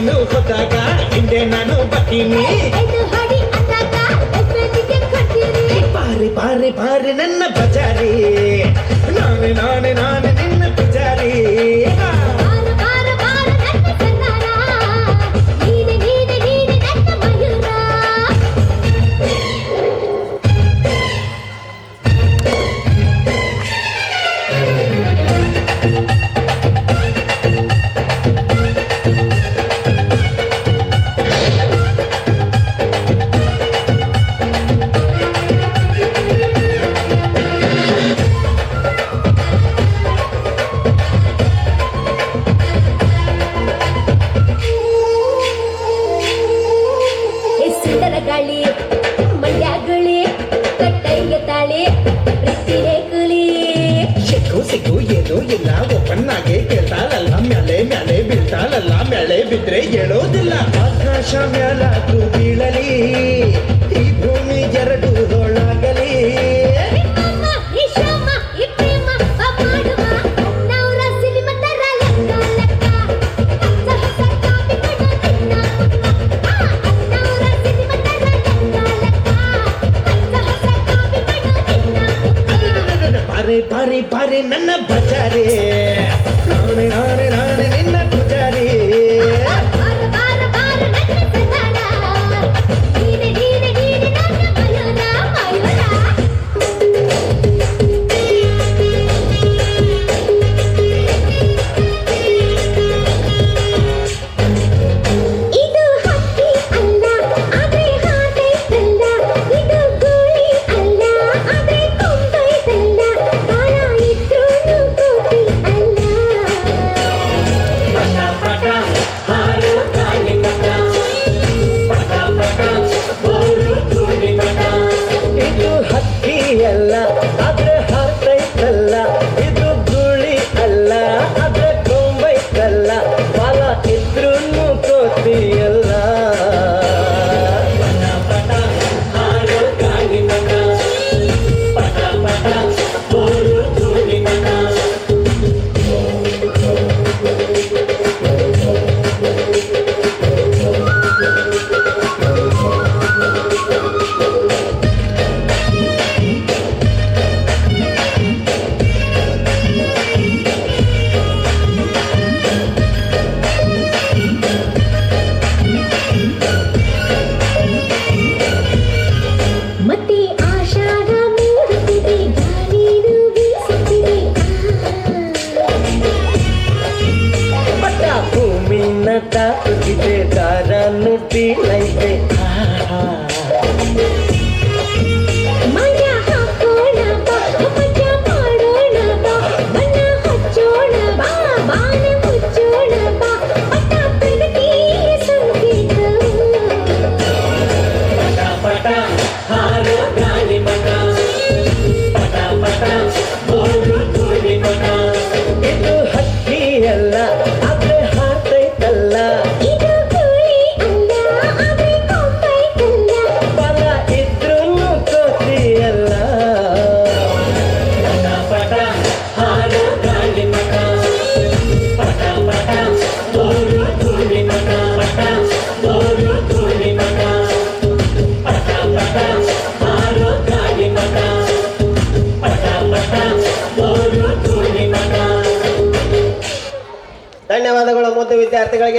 ನೀನು ಹೋದಾಗ ಹಿಂದೆ ನಾನು ಬರ್ತೀನಿ. ಬಾರಿ ಬಾರಿ ಬಾರಿ ನನ್ನ ಬಜಾರಿ, ನಾನೇ ನಾನೇ ನಾನೇ ನಿನ್ನ ಪೂಜಾರಿ. ಗಾಳಿ ಮಂಡ್ಯಗುಳಿ ಕಟ್ಟೈಗೆ ತಾಳಿ ಪ್ರೀತಿನೇ ಕುಲಿ. ಸಿಕ್ಕು ಸಿಕ್ಕು ಏನೂ ಇಲ್ಲ, ಓಪನ್ ಆಗಿ ಕೇಳ್ತಾಳಲ್ಲ, ಮ್ಯಾಲೆ ಮ್ಯಾಲೆ ಬೀಳ್ತಾಳಲ್ಲ, ಮ್ಯಾಲೆ ಬಿದ್ರೆ ಹೇಳೋದಿಲ್ಲ. ಆಕಾಶ ಮ್ಯಾಲಾದ್ರೂ ಬೀಳಲಿ, ಈ ಭೂಮಿ ಎರಡು ಹೊಳಾಗಲಿ. ಬಾರಿ ಬಾರಿ ನನ್ನ ಬಜಾರಿ, ನಾನೇ ನಾನೇ ನಾನೇ ನಿನ್ನ ಪೂಜಾರಿ. ಅಲ್ಲ ಆದ್ರೆ ಹಾರ್ತೈತಲ್ಲ, ಇದು ಗುಳಿ ಅಲ್ಲ ಆದ್ರೆ ಕೊಂಬೈತಲ್ಲ, ಬಾಲ ಇದ್ರೂ ಕೋತಿಯಲ್ಲ. ತಾಕಿದೆ ದಾರ ನುಡಿ ಲೈತೆ ಮನ ಹಾಕೋಣ ಬಾ ಮಜ ಮಾಡೋಣ ಬಾ, ಬಣ್ಣ ಹಚ್ಚೋಣ ಬಾ, ಬಾಣ ಮುಚ್ಚೋಣ ಬಾ, ಪಟ ಪಟಕಿ ಸಂಗೀತ. ಪಟ ಪಟ ಹಾರೋ ಗಾಳಿ ಮಟ, ಪಟ ಪಟ ಬೋಳು ಧೂಳಿ ಮಟ. ಇದು ಹಕ್ಕಿ ಅಲ್ಲ ಆದ್ರೆ ಹಾರ್ತೈತಲ್ಲ, ಇದು ಗುಳಿ ಅಲ್ಲ ಆದ್ರೆ ಕೊಂಬೈತಲ್ಲ, ಬಲ ಇದ್ರೂ ಕೋತಿಯಲ್ಲ. ಪಟ ಪಟ ಹಾರೋ ಗಾಳಿ ಮಟ, ಪಟ ಪಟ ಬೋಳು ಧೂಳಿ ಮಟ, ಪಟ ಬೋಳು ಧೂಳಿ ಮಟ, ಪಟ ಪಟ ಹಾರೋ ಗಾಳಿ ಮಟ, ಪಟ ಪಟ ಬೋಳು ಧೂಳಿ ಮಟ. ಧನ್ಯವಾದಗಳು ಮುದ್ದು ವಿದ್ಯಾರ್ಥಿಗಳಿಗೆ.